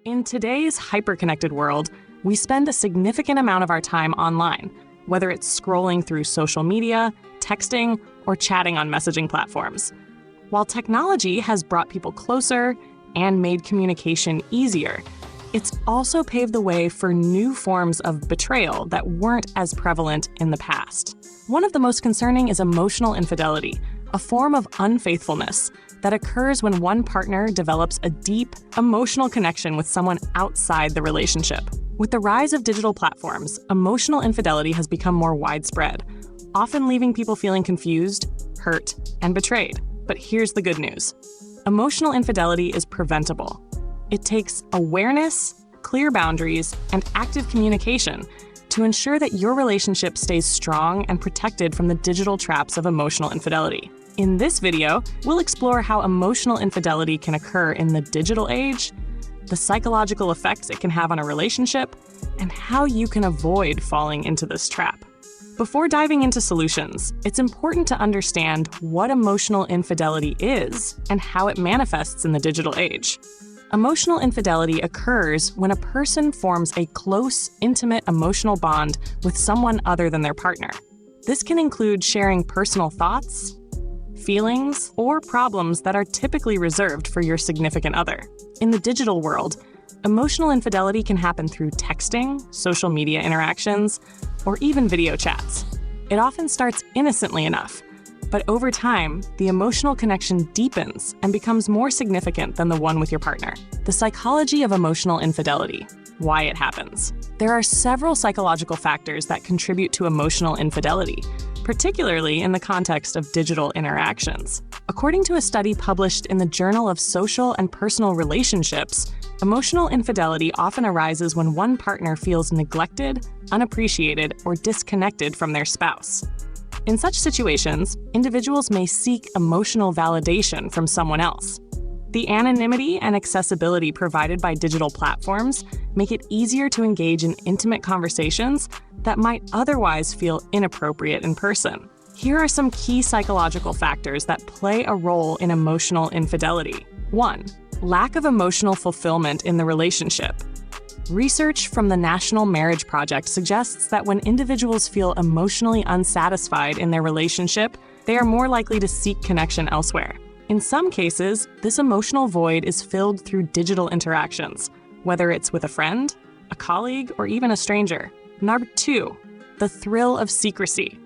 In today's hyper-connected world, we spend a significant amount of our time online, whether it's scrolling through social media, texting, or chatting on messaging platforms. While technology has brought people closer and made communication easier, it's also paved the way for new forms of betrayal that weren't as prevalent in the past. One of the most concerning is emotional infidelity, a form of unfaithfulness that occurs when one partner develops a deep, emotional connection with someone outside the relationship. With the rise of digital platforms, emotional infidelity has become more widespread, often leaving people feeling confused, hurt, and betrayed. But here's the good news. Emotional infidelity is preventable. It takes awareness, clear boundaries, and active communication to ensure that your relationship stays strong and protected from the digital traps of emotional infidelity. In this video, we'll explore how emotional infidelity can occur in the digital age, the psychological effects it can have on a relationship, and how you can avoid falling into this trap. Before diving into solutions, it's important to understand what emotional infidelity is and how it manifests in the digital age. Emotional infidelity occurs when a person forms a close, intimate emotional bond with someone other than their partner. This can include sharing personal thoughts, feelings, or problems that are typically reserved for your significant other. In the digital world, emotional infidelity can happen through texting, social media interactions, or even video chats. It often starts innocently enough, but over time, the emotional connection deepens and becomes more significant than the one with your partner. The psychology of emotional infidelity, why it happens. There are several psychological factors that contribute to emotional infidelity, particularly in the context of digital interactions. According to a study published in the Journal of Social and Personal Relationships, emotional infidelity often arises when one partner feels neglected, unappreciated, or disconnected from their spouse. In such situations, individuals may seek emotional validation from someone else. The anonymity and accessibility provided by digital platforms make it easier to engage in intimate conversations that might otherwise feel inappropriate in person. Here are some key psychological factors that play a role in emotional infidelity. 1. Lack of emotional fulfillment in the relationship. Research from the National Marriage Project suggests that when individuals feel emotionally unsatisfied in their relationship, they are more likely to seek connection elsewhere. In some cases, this emotional void is filled through digital interactions, whether it's with a friend, a colleague, or even a stranger. Number 2, the thrill of secrecy.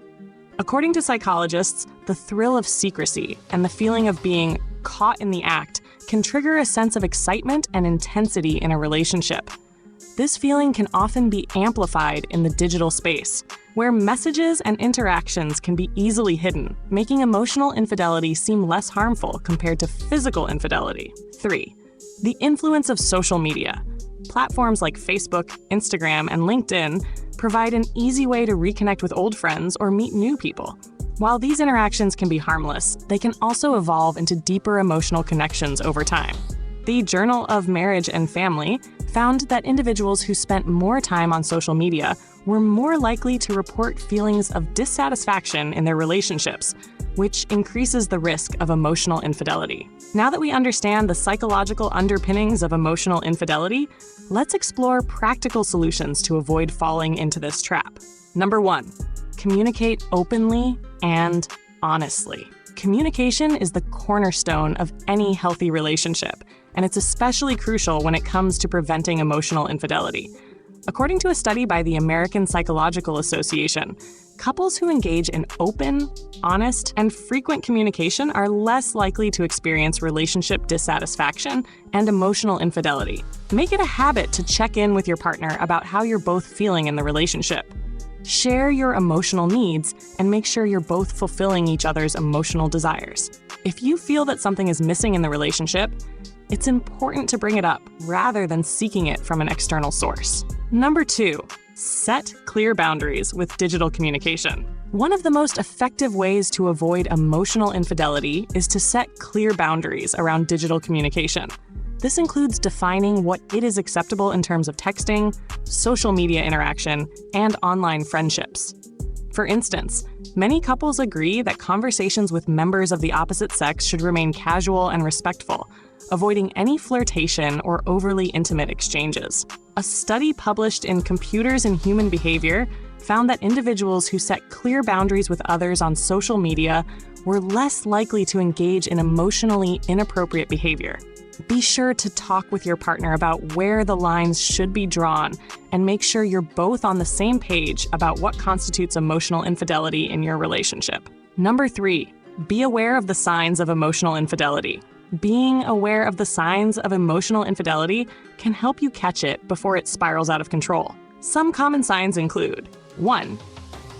According to psychologists, the thrill of secrecy and the feeling of being caught in the act can trigger a sense of excitement and intensity in a relationship. This feeling can often be amplified in the digital space, where messages and interactions can be easily hidden, making emotional infidelity seem less harmful compared to physical infidelity. 3. The influence of social media. Platforms like Facebook, Instagram, and LinkedIn provide an easy way to reconnect with old friends or meet new people. While these interactions can be harmless, they can also evolve into deeper emotional connections over time. The Journal of Marriage and Family found that individuals who spent more time on social media were more likely to report feelings of dissatisfaction in their relationships, which increases the risk of emotional infidelity. Now that we understand the psychological underpinnings of emotional infidelity, let's explore practical solutions to avoid falling into this trap. Number 1, communicate openly and honestly. Communication is the cornerstone of any healthy relationship, and it's especially crucial when it comes to preventing emotional infidelity. According to a study by the American Psychological Association, couples who engage in open, honest, and frequent communication are less likely to experience relationship dissatisfaction and emotional infidelity. Make it a habit to check in with your partner about how you're both feeling in the relationship. Share your emotional needs and make sure you're both fulfilling each other's emotional desires. If you feel that something is missing in the relationship, it's important to bring it up rather than seeking it from an external source. Number 2, set clear boundaries with digital communication. One of the most effective ways to avoid emotional infidelity is to set clear boundaries around digital communication. This includes defining what it is acceptable in terms of texting, social media interaction, and online friendships. For instance, many couples agree that conversations with members of the opposite sex should remain casual and respectful, avoiding any flirtation or overly intimate exchanges. A study published in Computers and Human Behavior found that individuals who set clear boundaries with others on social media were less likely to engage in emotionally inappropriate behavior. Be sure to talk with your partner about where the lines should be drawn and make sure you're both on the same page about what constitutes emotional infidelity in your relationship. Number 3, be aware of the signs of emotional infidelity. Being aware of the signs of emotional infidelity can help you catch it before it spirals out of control. Some common signs include 1.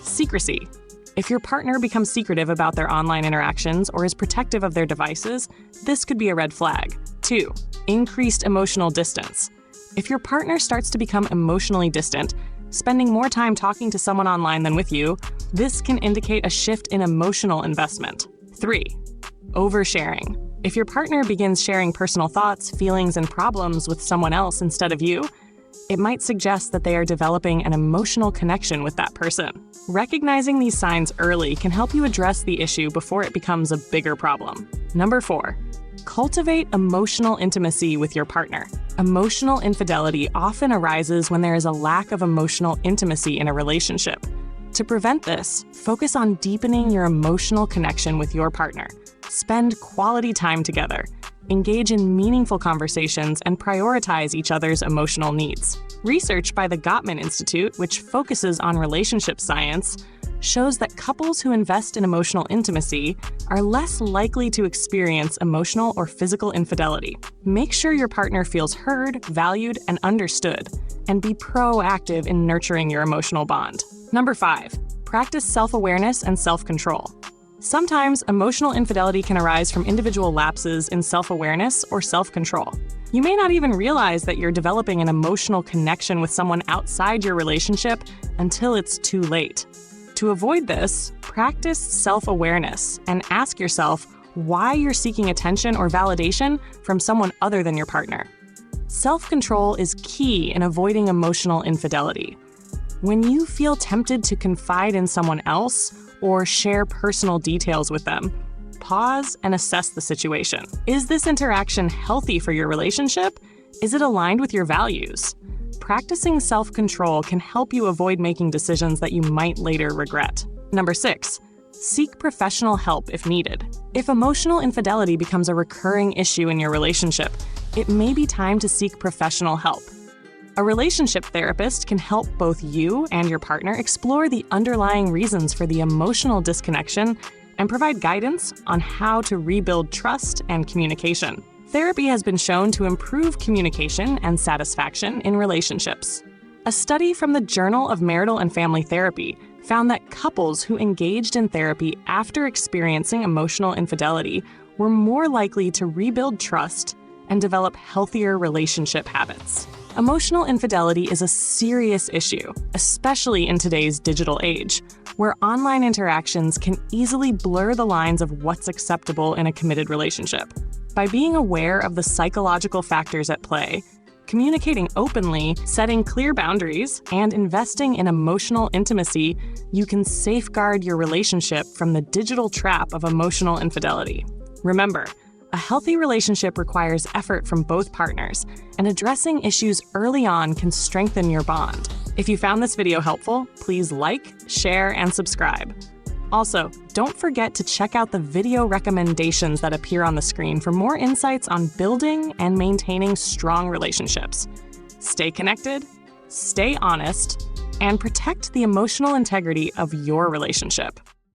Secrecy. If your partner becomes secretive about their online interactions or is protective of their devices, this could be a red flag. 2. Increased emotional distance. If your partner starts to become emotionally distant, spending more time talking to someone online than with you, this can indicate a shift in emotional investment. 3. Oversharing. If your partner begins sharing personal thoughts, feelings, and problems with someone else instead of you, it might suggest that they are developing an emotional connection with that person. Recognizing these signs early can help you address the issue before it becomes a bigger problem. Number 4, cultivate emotional intimacy with your partner. Emotional infidelity often arises when there is a lack of emotional intimacy in a relationship. To prevent this, focus on deepening your emotional connection with your partner. Spend quality time together. Engage in meaningful conversations and prioritize each other's emotional needs. Research by the Gottman Institute, which focuses on relationship science, shows that couples who invest in emotional intimacy are less likely to experience emotional or physical infidelity. Make sure your partner feels heard, valued, and understood, and be proactive in nurturing your emotional bond. Number 5, practice self-awareness and self-control. Sometimes emotional infidelity can arise from individual lapses in self-awareness or self-control. You may not even realize that you're developing an emotional connection with someone outside your relationship until it's too late. To avoid this, practice self-awareness and ask yourself why you're seeking attention or validation from someone other than your partner. Self-control is key in avoiding emotional infidelity. When you feel tempted to confide in someone else or share personal details with them, pause and assess the situation. Is this interaction healthy for your relationship? Is it aligned with your values? Practicing self-control can help you avoid making decisions that you might later regret. Number 6, seek professional help if needed. If emotional infidelity becomes a recurring issue in your relationship, it may be time to seek professional help. A relationship therapist can help both you and your partner explore the underlying reasons for the emotional disconnection and provide guidance on how to rebuild trust and communication. Therapy has been shown to improve communication and satisfaction in relationships. A study from the Journal of Marital and Family Therapy found that couples who engaged in therapy after experiencing emotional infidelity were more likely to rebuild trust and develop healthier relationship habits. Emotional infidelity is a serious issue, especially in today's digital age, where online interactions can easily blur the lines of what's acceptable in a committed relationship. By being aware of the psychological factors at play, communicating openly, setting clear boundaries, and investing in emotional intimacy, you can safeguard your relationship from the digital trap of emotional infidelity. Remember, a healthy relationship requires effort from both partners, and addressing issues early on can strengthen your bond. If you found this video helpful, please like, share, and subscribe. Also, don't forget to check out the video recommendations that appear on the screen for more insights on building and maintaining strong relationships. Stay connected, stay honest, and protect the emotional integrity of your relationship.